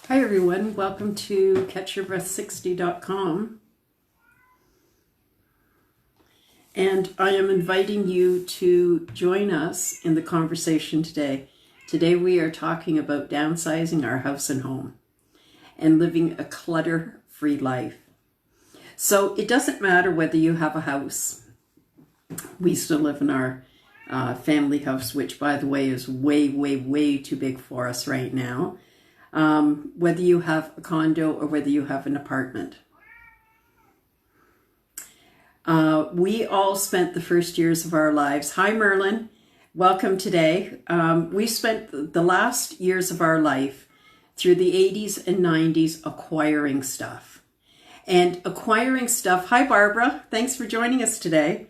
Hi everyone, welcome to catchyyourbreath60.com, and I am inviting you to join us in the conversation today. Today we are talking about downsizing our house and home and living a clutter-free life. So it doesn't matter whether you have a house. We still live in our family house, which by the way is way too big for us right now. Whether you have a condo or whether you have an apartment. We all spent the first years of our lives. Hi, Merlin. Welcome today. We spent the last years of our life through the 80s and 90s acquiring stuff. And acquiring stuff, hi, Barbara. Thanks for joining us today.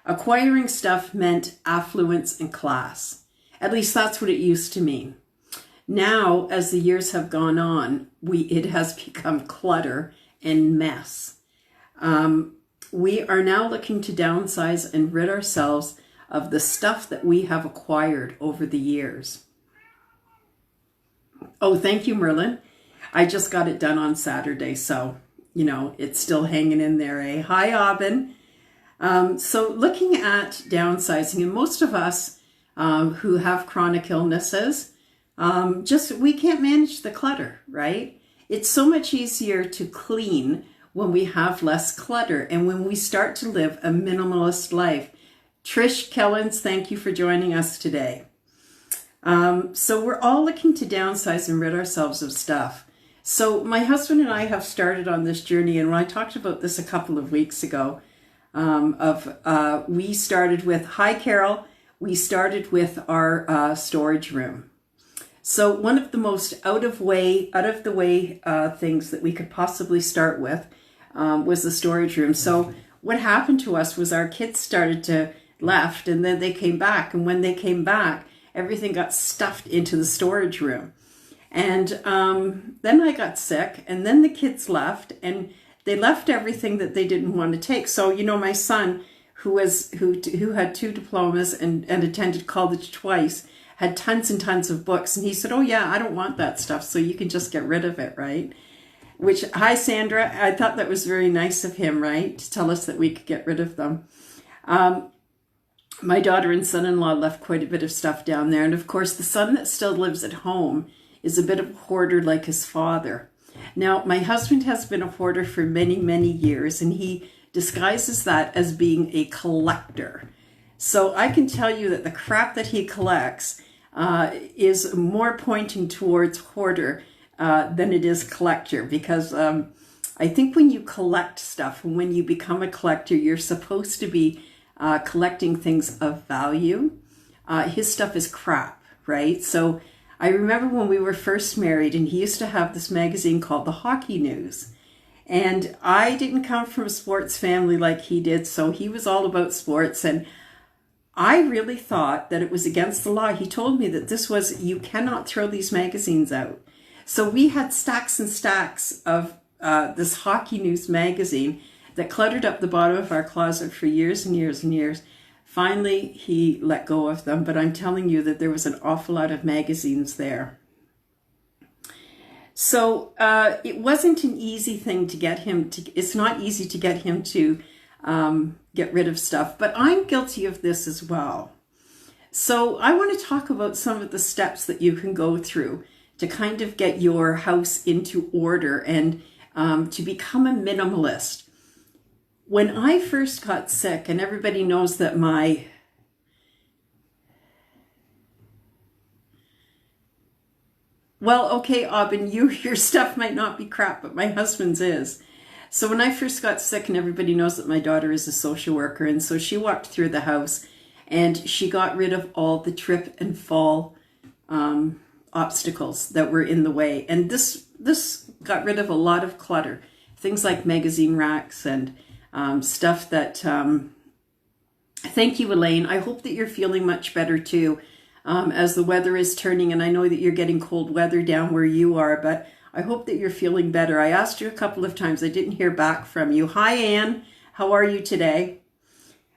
Acquiring stuff meant affluence and class. At least that's what it used to mean. Now, as the years have gone on, it has become clutter and mess. We are now looking to downsize and rid ourselves of the stuff that we have acquired over the years. Oh, thank you, Merlin. I just got it done on Saturday, so, it's still hanging in there, eh? Hi, Aubin. So looking at downsizing, and most of us who have chronic illnesses, we can't manage the clutter, right? It's so much easier to clean when we have less clutter and when we start to live a minimalist life. Trish Kellens, thank you for joining us today. So we're all looking to downsize and rid ourselves of stuff. So my husband and I have started on this journey, and when I talked about this a couple of weeks ago, we started with, hi Carol, we started with our storage room. So one of the most out of the way things that we could possibly start with was the storage room. So what happened to us was our kids started to left, and then they came back. And when they came back, everything got stuffed into the storage room. And then I got sick, and then the kids left, and they left everything that they didn't want to take. So, my son, who had 2 diplomas and attended college twice, had tons and tons of books. And he said, oh yeah, I don't want that stuff. So you can just get rid of it, right? Which, hi Sandra, I thought that was very nice of him, right? To tell us that we could get rid of them. My daughter and son-in-law left quite a bit of stuff down there. And of course, the son that still lives at home is a bit of a hoarder like his father. Now, my husband has been a hoarder for many years, and he disguises that as being a collector. So I can tell you that the crap that he collects is more pointing towards hoarder than it is collector, because I think when you collect stuff, when you become a collector, you're supposed to be collecting things of value. His stuff is crap, right? So I remember when we were first married, and he used to have this magazine called The Hockey News. And I didn't come from a sports family like he did, so he was all about sports, and I really thought that it was against the law. He told me that you cannot throw these magazines out. So we had stacks and stacks of this Hockey News magazine that cluttered up the bottom of our closet for years and years and years. Finally, he let go of them, but I'm telling you that there was an awful lot of magazines there. So it wasn't an easy thing to get him to, it's not easy to get him to get rid of stuff, but I'm guilty of this as well. So I want to talk about some of the steps that you can go through to kind of get your house into order and to become a minimalist. When I first got sick, and everybody knows that well, okay, Aubin, your stuff might not be crap, but my husband's is. So when I first got sick, and everybody knows that my daughter is a social worker, and so she walked through the house and she got rid of all the trip and fall obstacles that were in the way. And this got rid of a lot of clutter, things like magazine racks and stuff that, thank you, Elaine. I hope that you're feeling much better too, as the weather is turning, and I know that you're getting cold weather down where you are, but I hope that you're feeling better. I asked you a couple of times. I didn't hear back from you. Hi, Anne. How are you today?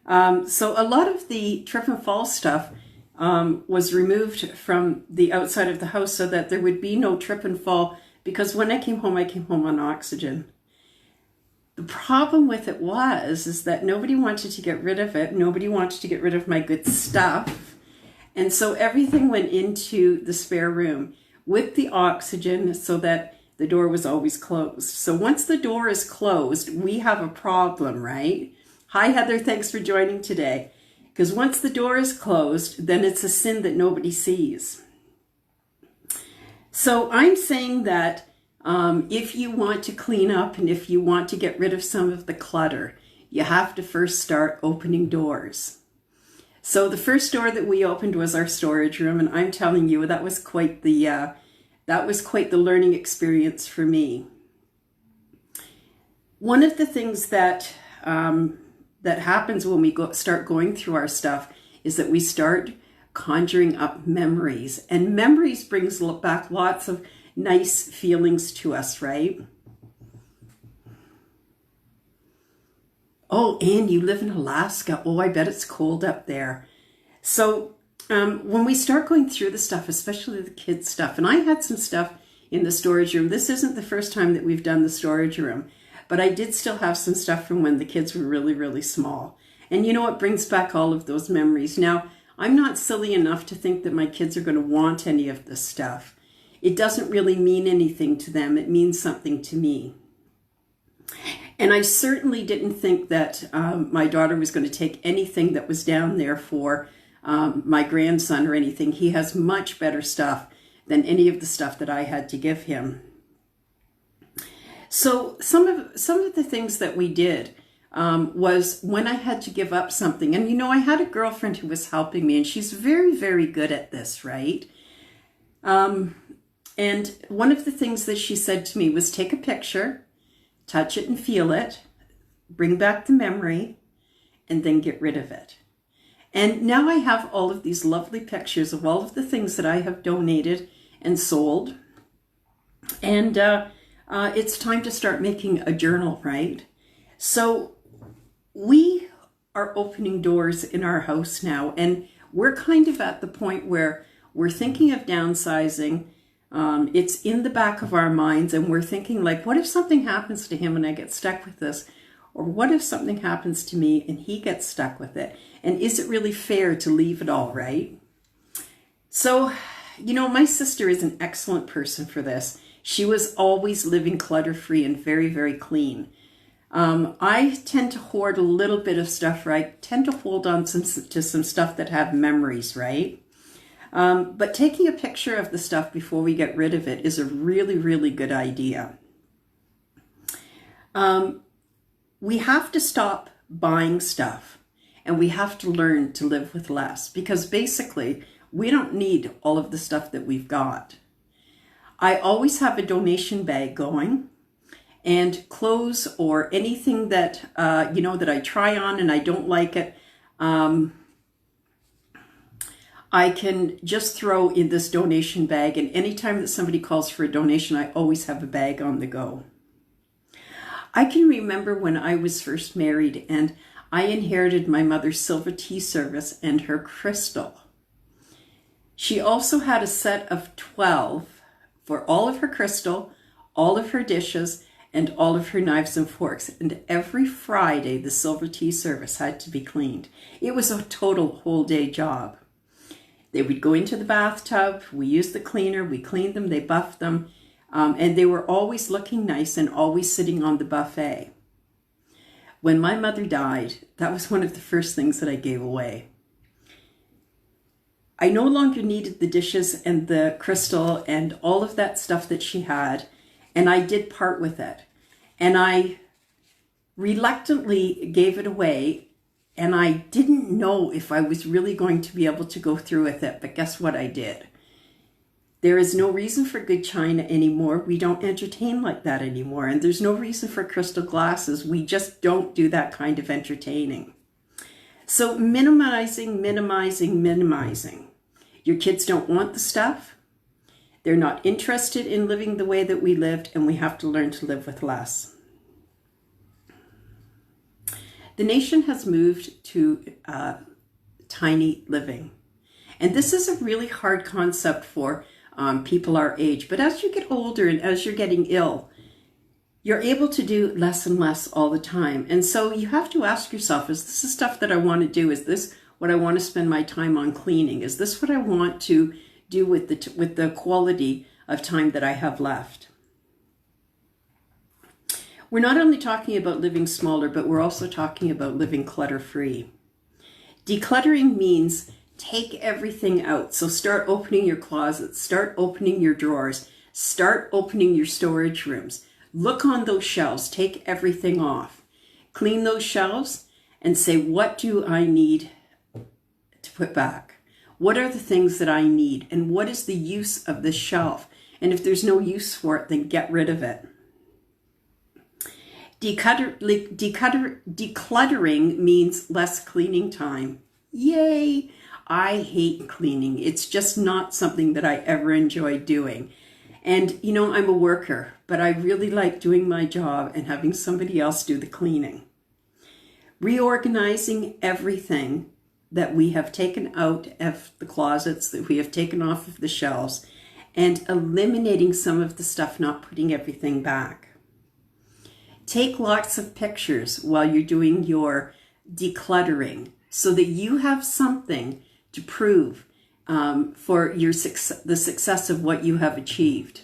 So a lot of the trip and fall stuff was removed from the outside of the house so that there would be no trip and fall because when I came home on oxygen. The problem with it is that nobody wanted to get rid of it. Nobody wanted to get rid of my good stuff. And so everything went into the spare room with the oxygen so that the door was always closed. So once the door is closed, we have a problem, right? Hi, Heather. Thanks for joining today. Because once the door is closed, then it's a sin that nobody sees. So I'm saying that if you want to clean up and if you want to get rid of some of the clutter, you have to first start opening doors. So the first door that we opened was our storage room, and I'm telling you, that was quite the learning experience for me. One of the things that happens when we start going through our stuff is that we start conjuring up memories, and memories brings back lots of nice feelings to us, right? Oh, and you live in Alaska. Oh, I bet it's cold up there. So when we start going through the stuff, especially the kids' stuff, and I had some stuff in the storage room. This isn't the first time that we've done the storage room, but I did still have some stuff from when the kids were really, really small. And you know, it brings back all of those memories. Now, I'm not silly enough to think that my kids are going to want any of this stuff. It doesn't really mean anything to them. It means something to me. And I certainly didn't think that my daughter was going to take anything that was down there for my grandson or anything. He has much better stuff than any of the stuff that I had to give him. So some of the things that we did was when I had to give up something. And you know, I had a girlfriend who was helping me, and she's very, very good at this, right? And one of the things that she said to me was take a picture, touch it and feel it, bring back the memory, and then get rid of it. And now I have all of these lovely pictures of all of the things that I have donated and sold. And it's time to start making a journal, right? So we are opening doors in our house now, and we're kind of at the point where we're thinking of downsizing. It's in the back of our minds, and we're thinking like, what if something happens to him and I get stuck with this? Or what if something happens to me and he gets stuck with it? And is it really fair to leave it all, right? So, you know, my sister is an excellent person for this. She was always living clutter-free and very, very clean. I tend to hoard a little bit of stuff, right? Tend to hold on to some stuff that have memories, right? But taking a picture of the stuff before we get rid of it is a really, really good idea. We have to stop buying stuff, and we have to learn to live with less, because basically we don't need all of the stuff that we've got. I always have a donation bag going, and clothes or anything that, that I try on and I don't like it, I can just throw in this donation bag, and anytime that somebody calls for a donation, I always have a bag on the go. I can remember when I was first married and I inherited my mother's silver tea service and her crystal. She also had a set of 12 for all of her crystal, all of her dishes, and all of her knives and forks. And every Friday, the silver tea service had to be cleaned. It was a total whole day job. They would go into the bathtub, we used the cleaner, we cleaned them, they buffed them, and they were always looking nice and always sitting on the buffet. When my mother died, that was one of the first things that I gave away. I no longer needed the dishes and the crystal and all of that stuff that she had, and I did part with it. And I reluctantly gave it away, and I didn't know if I was really going to be able to go through with it, but guess what I did? There is no reason for good china anymore. We don't entertain like that anymore, and there's no reason for crystal glasses. We just don't do that kind of entertaining. So minimizing. Your kids don't want the stuff. They're not interested in living the way that we lived, and we have to learn to live with less. The nation has moved to tiny living. And this is a really hard concept for people our age. But as you get older and as you're getting ill, you're able to do less and less all the time. And so you have to ask yourself, is this the stuff that I want to do? Is this what I want to spend my time on cleaning? Is this what I want to do with the quality of time that I have left? We're not only talking about living smaller, but we're also talking about living clutter-free. Decluttering means take everything out. So start opening your closets, start opening your drawers, start opening your storage rooms. Look on those shelves, take everything off. Clean those shelves and say, what do I need to put back? What are the things that I need? And what is the use of this shelf? And if there's no use for it, then get rid of it. Decluttering means less cleaning time. Yay! I hate cleaning. It's just not something that I ever enjoy doing. And, you know, I'm a worker, but I really like doing my job and having somebody else do the cleaning. Reorganizing everything that we have taken out of the closets, that we have taken off of the shelves, and eliminating some of the stuff, not putting everything back. Take lots of pictures while you're doing your decluttering so that you have something to prove for your the success of what you have achieved.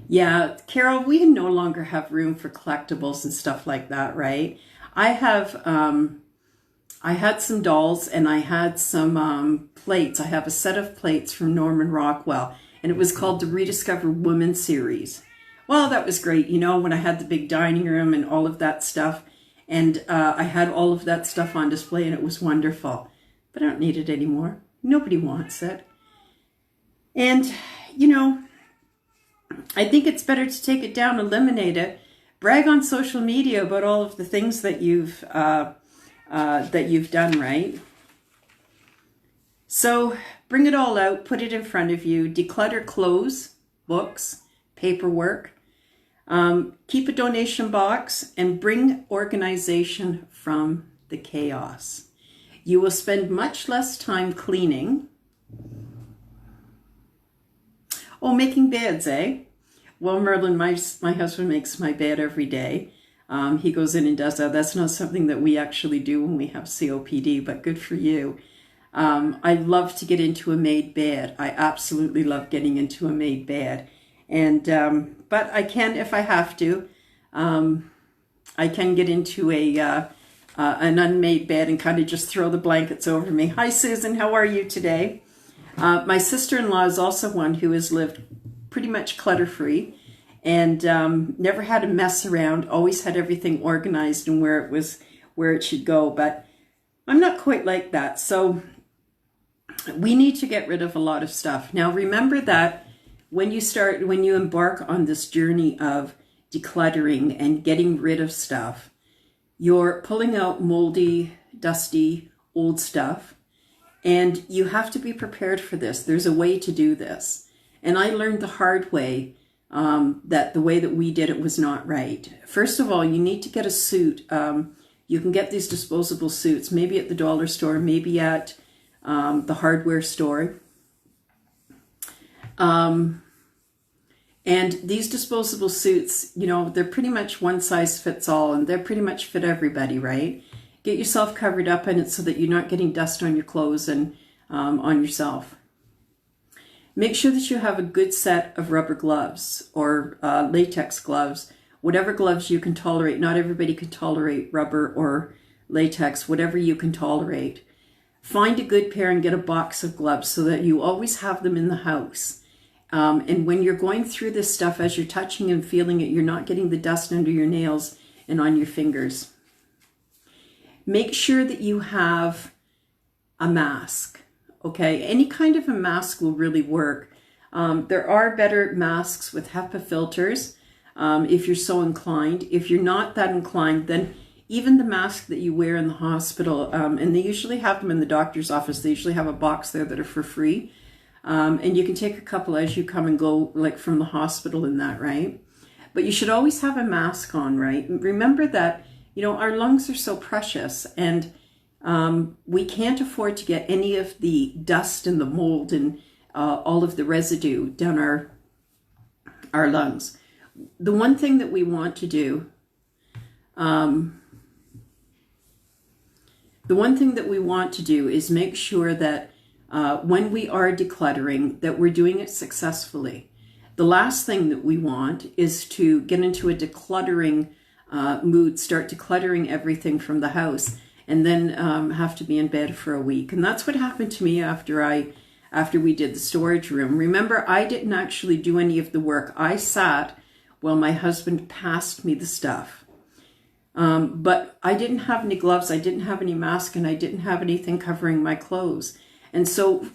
Yeah, Carol, we no longer have room for collectibles and stuff like that, right? I had some dolls and I had some plates. I have a set of plates from Norman Rockwell, and it was called the Rediscover Women series. Well, that was great, you know, when I had the big dining room and all of that stuff. And I had all of that stuff on display and it was wonderful. But I don't need it anymore. Nobody wants it. And, you know, I think it's better to take it down, eliminate it, brag on social media about all of the things that you've done, right? So bring it all out, put it in front of you, declutter clothes, books, paperwork. Keep a donation box and bring organization from the chaos. You will spend much less time cleaning. Oh, making beds, eh? Well, Merlin, my husband makes my bed every day. He goes in and does that. That's not something that we actually do when we have COPD, but good for you. I love to get into a made bed. I absolutely love getting into a made bed. And but I can, if I have to, I can get into an unmade bed and kind of just throw the blankets over me. Hi, Susan. How are you today? My sister-in-law is also one who has lived pretty much clutter-free and never had a mess around. Always had everything organized and where it should go. But I'm not quite like that. So we need to get rid of a lot of stuff. Now, remember that when you embark on this journey of decluttering and getting rid of stuff, you're pulling out moldy, dusty, old stuff, and you have to be prepared for this. There's a way to do this. And I learned the hard way that the way that we did it was not right. First of all, you need to get a suit. You can get these disposable suits, maybe at the dollar store, maybe at the hardware store. And these disposable suits, you know, they're pretty much one size fits all, and they're pretty much fit everybody, right? Get yourself covered up in it so that you're not getting dust on your clothes and on yourself. Make sure that you have a good set of rubber gloves or latex gloves, whatever gloves you can tolerate. Not everybody can tolerate rubber or latex, whatever you can tolerate. Find a good pair and get a box of gloves so that you always have them in the house. And when you're going through this stuff, as you're touching and feeling it, you're not getting the dust under your nails and on your fingers. Make sure that you have a mask, okay? Any kind of a mask will really work. There are better masks with HEPA filters if you're so inclined. If you're not that inclined, then even the mask that you wear in the hospital, and they usually have them in the doctor's office, they usually have a box there that are for free. And you can take a couple as you come and go, like from the hospital and that, right? But you should always have a mask on, right? Remember that, you know, our lungs are so precious, and We can't afford to get any of the dust and the mold and all of the residue down our lungs. The one thing that we want to do, is make sure that when we are decluttering, that we're doing it successfully. The last thing that we want is to get into a decluttering mood, start decluttering everything from the house, and then have to be in bed for a week. And that's what happened to me after we did the storage room. Remember, I didn't actually do any of the work. I sat while my husband passed me the stuff. But I didn't have any gloves, I didn't have any mask, and I didn't have anything covering my clothes. And so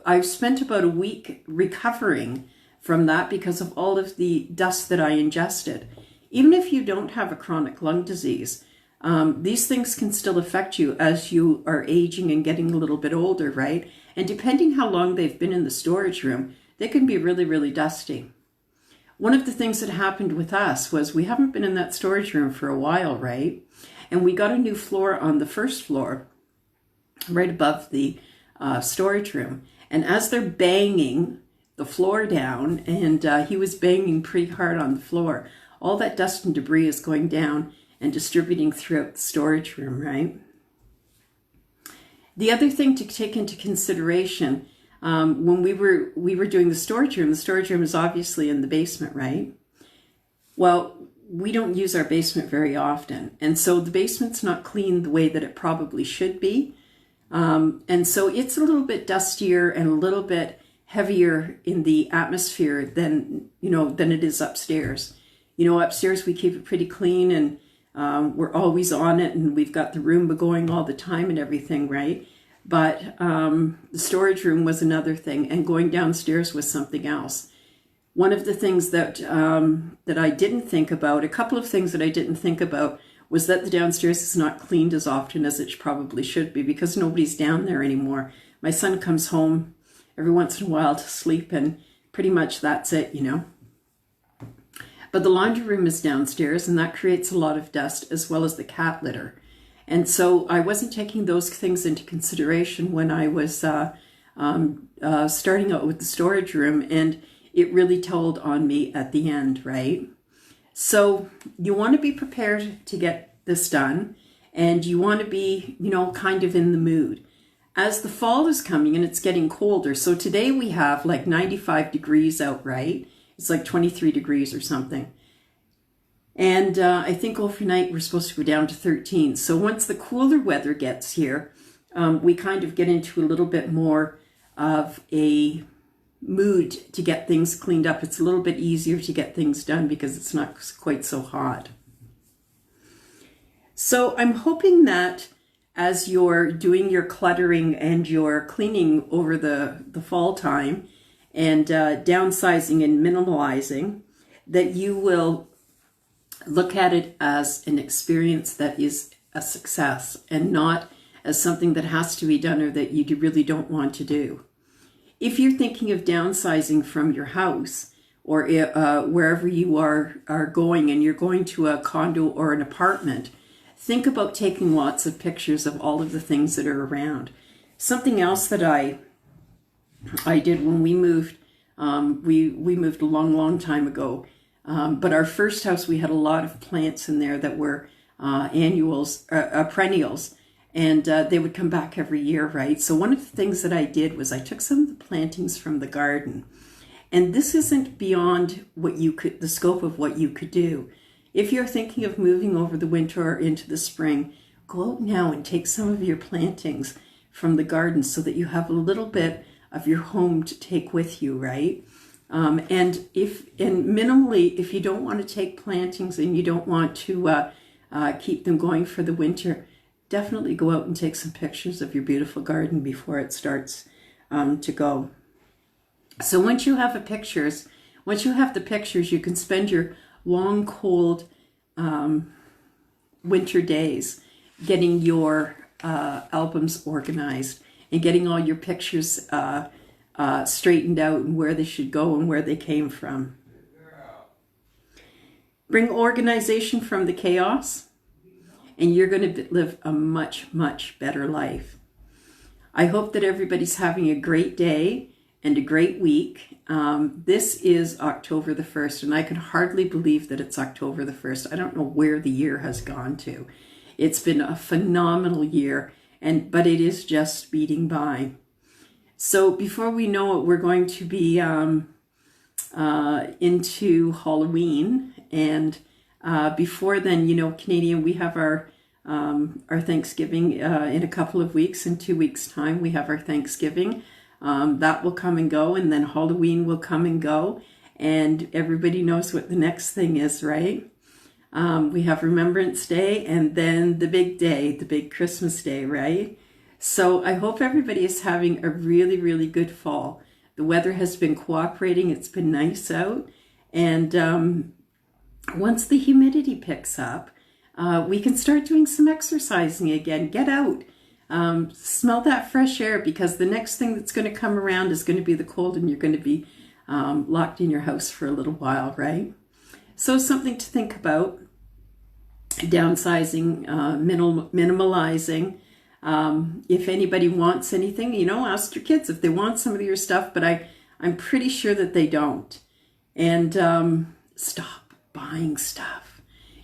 I've spent about a week recovering from that because of all of the dust that I ingested. Even if you don't have a chronic lung disease, these things can still affect you as you are aging and getting a little bit older, right? And depending how long they've been in the storage room, they can be really, really dusty. One of the things that happened with us was we haven't been in that storage room for a while, right? And we got a new floor on the first floor, right above the storage room. And as they're banging the floor down, and he was banging pretty hard on the floor, all that dust and debris is going down and distributing throughout the storage room, right? The other thing to take into consideration, when we were doing the storage room is obviously in the basement, right? Well, we don't use our basement very often. And so the basement's not clean the way that it probably should be. And so it's a little bit dustier and a little bit heavier in the atmosphere than it is upstairs. Upstairs we keep it pretty clean, and we're always on it, and we've got the Roomba going all the time and everything, right? But the storage room was another thing, and going downstairs was something else. One of the things that I didn't think about, a couple of things that I didn't think about, was that the downstairs is not cleaned as often as it probably should be because nobody's down there anymore. My son comes home every once in a while to sleep, and pretty much that's it, But the laundry room is downstairs, and that creates a lot of dust, as well as the cat litter. And so I wasn't taking those things into consideration when I was starting out with the storage room, and it really told on me at the end, right? So you want to be prepared to get this done, and you want to be, kind of in the mood. As the fall is coming and it's getting colder, so today we have like 95 degrees out, right? It's like 23 degrees or something. And I think overnight we're supposed to go down to 13. So once the cooler weather gets here, we kind of get into a little bit more of a mood to get things cleaned up. It's a little bit easier to get things done because it's not quite so hot. So I'm hoping that as you're doing your cluttering and your cleaning over the fall time and downsizing and minimalizing, that you will look at it as an experience that is a success and not as something that has to be done or that you really don't want to do. If you're thinking of downsizing from your house or wherever you are going, and you're going to a condo or an apartment, think about taking lots of pictures of all of the things that are around. Something else that I did when we moved, we moved a long, long time ago. But our first house, we had a lot of plants in there that were perennials, and they would come back every year, right? So one of the things that I did was I took some of the plantings from the garden, and this isn't beyond the scope of what you could do. If you're thinking of moving over the winter or into the spring, go out now and take some of your plantings from the garden so that you have a little bit of your home to take with you, right? And minimally, if you don't want to take plantings and you don't want to keep them going for the winter, definitely go out and take some pictures of your beautiful garden before it starts to go. So once you have the pictures, you can spend your long, cold winter days getting your albums organized and getting all your pictures straightened out and where they should go and where they came from. Bring organization from the chaos. and you're going to live a much, much better life. I hope that everybody's having a great day and a great week. This is October the 1st, and I can hardly believe that it's October the 1st. I don't know where the year has gone to. It's been a phenomenal year, but it is just speeding by. So before we know it, we're going to be into Halloween, and before then, you know, Canadian, we have our Thanksgiving in a couple of weeks. In 2 weeks' time, we have our Thanksgiving. That will come and go, and then Halloween will come and go, and everybody knows what the next thing is, right? We have Remembrance Day, and then the big day, the big Christmas day, right? So I hope everybody is having a really, really good fall. The weather has been cooperating. It's been nice out, and once the humidity picks up, we can start doing some exercising again. Get out. Smell that fresh air, because the next thing that's going to come around is going to be the cold, and you're going to be locked in your house for a little while, right? So something to think about. Downsizing, minimalizing. If anybody wants anything, you know, ask your kids if they want some of your stuff, but I'm pretty sure that they don't. And stop buying stuff.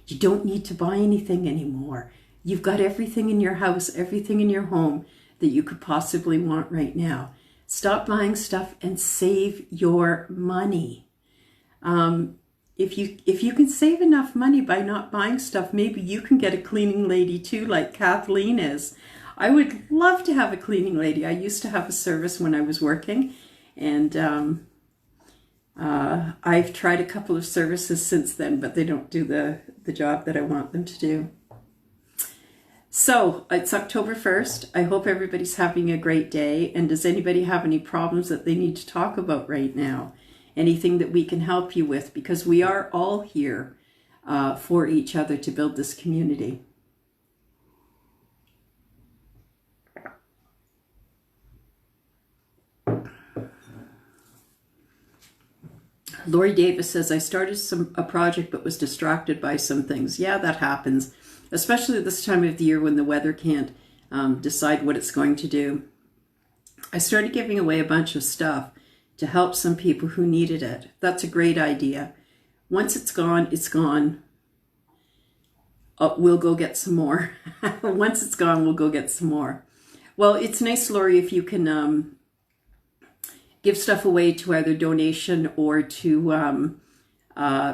You don't need to buy anything anymore. You've got everything in your house, everything in your home that you could possibly want right now. Stop buying stuff and save your money. If you can save enough money by not buying stuff, maybe you can get a cleaning lady too, like Kathleen is. I would love to have a cleaning lady. I used to have a service when I was working, and I've tried a couple of services since then, but they don't do the job that I want them to do. So it's October 1st. I hope everybody's having a great day. And does anybody have any problems that they need to talk about right now? Anything that we can help you with? Because we are all here for each other to build this community. Lori Davis says, I started a project but was distracted by some things. Yeah, that happens, especially this time of the year when the weather can't decide what it's going to do. I started giving away a bunch of stuff to help some people who needed it. That's a great idea. Once it's gone, it's gone. We'll go get some more. Once it's gone, we'll go get some more. Well, it's nice, Lori, if you can give stuff away to either donation or to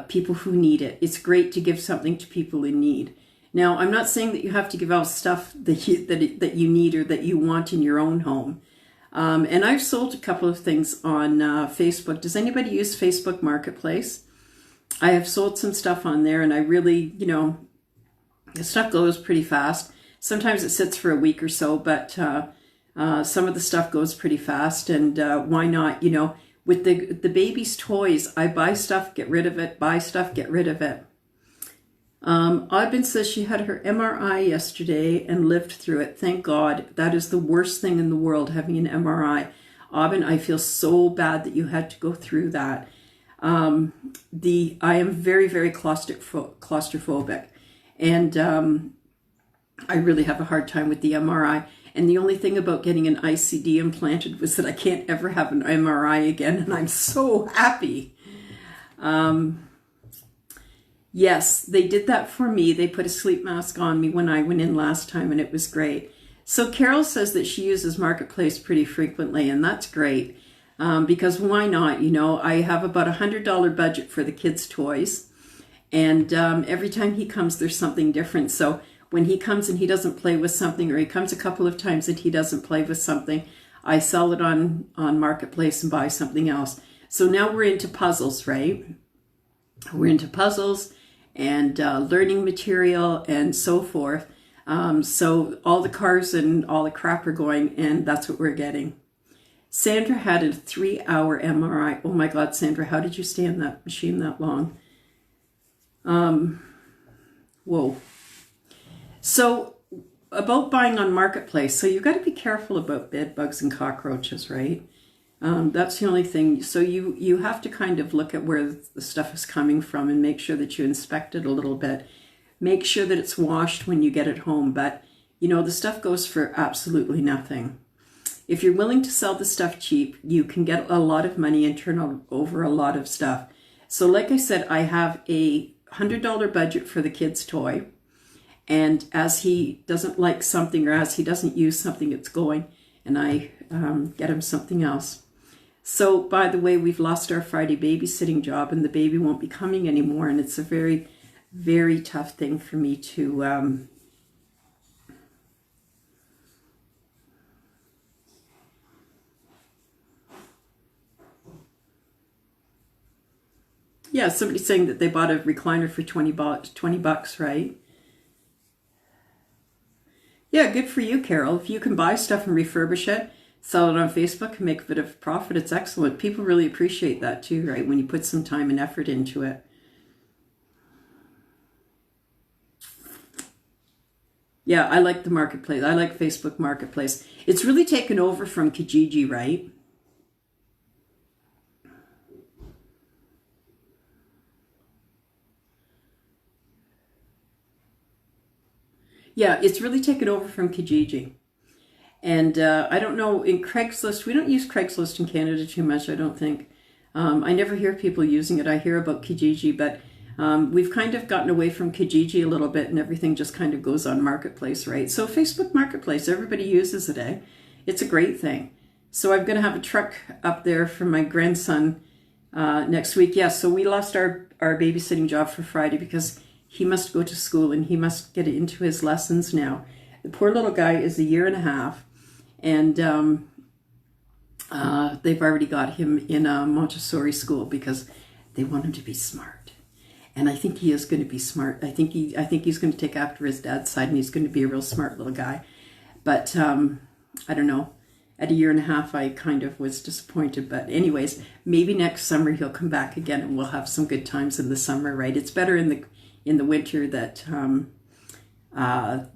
people who need it. It's great to give something to people in need. Now, I'm not saying that you have to give out stuff that you need or that you want in your own home. And I've sold a couple of things on Facebook. Does anybody use Facebook Marketplace? I have sold some stuff on there, and I really, you know, the stuff goes pretty fast. Sometimes it sits for a week or so, but some of the stuff goes pretty fast, and why not? You know, with the baby's toys, I buy stuff, get rid of it, buy stuff, get rid of it. Aubin says she had her MRI yesterday and lived through it. Thank God. That is the worst thing in the world, having an MRI. Aubin, I feel so bad that you had to go through that. I am very, very claustrophobic, and I really have a hard time with the MRI. And the only thing about getting an ICD implanted was that I can't ever have an MRI again, and I'm so happy. Yes, they did that for me. They put a sleep mask on me when I went in last time, and it was great. So Carol says that she uses Marketplace pretty frequently, and that's great, because why not? You know, I have about $100 budget for the kids' toys, and every time he comes, there's something different. So when he comes and he doesn't play with something, or he comes a couple of times and he doesn't play with something, I sell it on Marketplace and buy something else. So now we're into puzzles, right? We're into puzzles and learning material and so forth. So all the cars and all the crap are going, and that's what we're getting. Sandra had a 3-hour MRI. Oh my God, Sandra, how did you stay in that machine that long? Whoa. So about buying on Marketplace, so you've got to be careful about bed bugs and cockroaches, right? That's the only thing. So you have to kind of look at where the stuff is coming from and make sure that you inspect it a little bit. make sure that it's washed when you get it home. But, you know, the stuff goes for absolutely nothing. If you're willing to sell the stuff cheap, you can get a lot of money and turn over a lot of stuff. So like I said, I have a $100 budget for the kid's toy. And as he doesn't like something, or as he doesn't use something, it's going, and I get him something else. So, by the way, we've lost our Friday babysitting job, and the baby won't be coming anymore. And it's a very, very tough thing for me to yeah, somebody's saying that they bought a recliner for 20 bucks, right? Yeah, good for you, Carol. If you can buy stuff and refurbish it, sell it on Facebook and make a bit of profit, it's excellent. People really appreciate that too, right? When you put some time and effort into it. Yeah, I like the marketplace. I like Facebook Marketplace. It's really taken over from Kijiji, right? Yeah, it's really taken over from Kijiji. And I don't know, in Craigslist, we don't use Craigslist in Canada too much, I don't think. I never hear people using it. I hear about Kijiji, but we've kind of gotten away from Kijiji a little bit, and everything just kind of goes on Marketplace, right? So Facebook Marketplace, everybody uses it, eh? It's a great thing. So I'm going to have a truck up there for my grandson next week. Yeah, so we lost our babysitting job for Friday because he must go to school and he must get into his lessons now. The poor little guy is 1.5 years, and they've already got him in a Montessori school because they want him to be smart. And I think he is going to be smart. I think he's going to take after his dad's side, and he's going to be a real smart little guy. But I don't know. At 1.5 years, I kind of was disappointed. But anyways, maybe next summer he'll come back again, and we'll have some good times in the summer, right? It's better in the winter that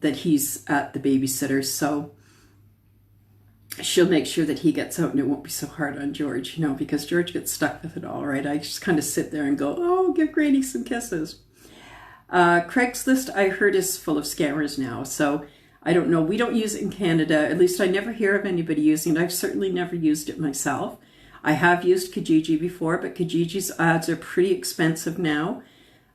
that he's at the babysitter, so she'll make sure that he gets out, and it won't be so hard on George, you know, because George gets stuck with it all, right? I just kind of sit there and go, oh, give Grady some kisses. Craigslist, I heard, is full of scammers now, so I don't know. We don't use it in Canada. At least I never hear of anybody using it. I've certainly never used it myself. I have used Kijiji before, but Kijiji's ads are pretty expensive now.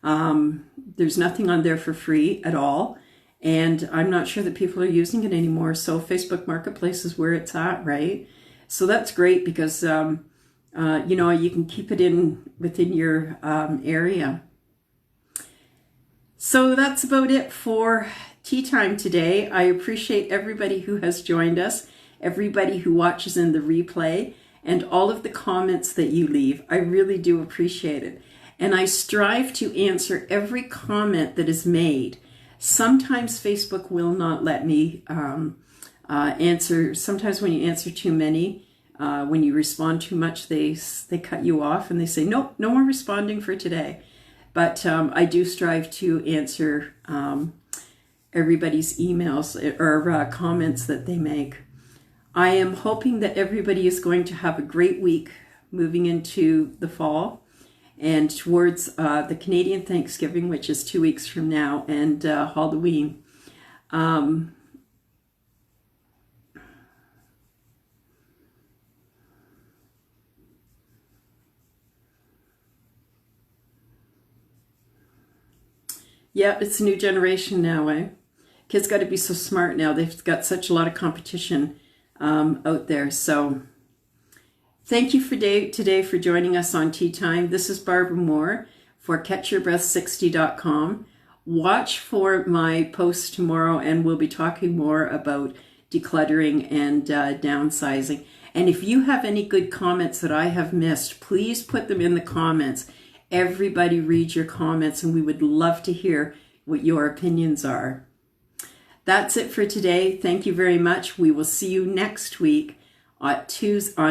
There's nothing on there for free at all. And I'm not sure that people are using it anymore. So Facebook Marketplace is where it's at, right? So that's great because, you know, you can keep it within your area. So that's about it for tea time today. I appreciate everybody who has joined us, everybody who watches in the replay, and all of the comments that you leave. I really do appreciate it. And I strive to answer every comment that is made. Sometimes Facebook will not let me answer. Sometimes when you answer too many, when you respond too much, they cut you off and they say, nope, no more responding for today. But I do strive to answer everybody's emails or comments that they make. I am hoping that everybody is going to have a great week moving into the fall and towards the Canadian Thanksgiving, which is 2 weeks from now, and Halloween. Yeah, it's a new generation now, eh? Kids got to be so smart now. They've got such a lot of competition out there. So thank you today for joining us on Tea Time. This is Barbara Moore for CatchYourBreath60.com. Watch for my post tomorrow, and we'll be talking more about decluttering and downsizing. And if you have any good comments that I have missed, please put them in the comments. Everybody reads your comments, and we would love to hear what your opinions are. That's it for today. Thank you very much. We will see you next week on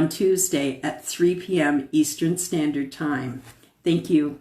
Tuesday at 3 p.m. Eastern Standard Time. Thank you.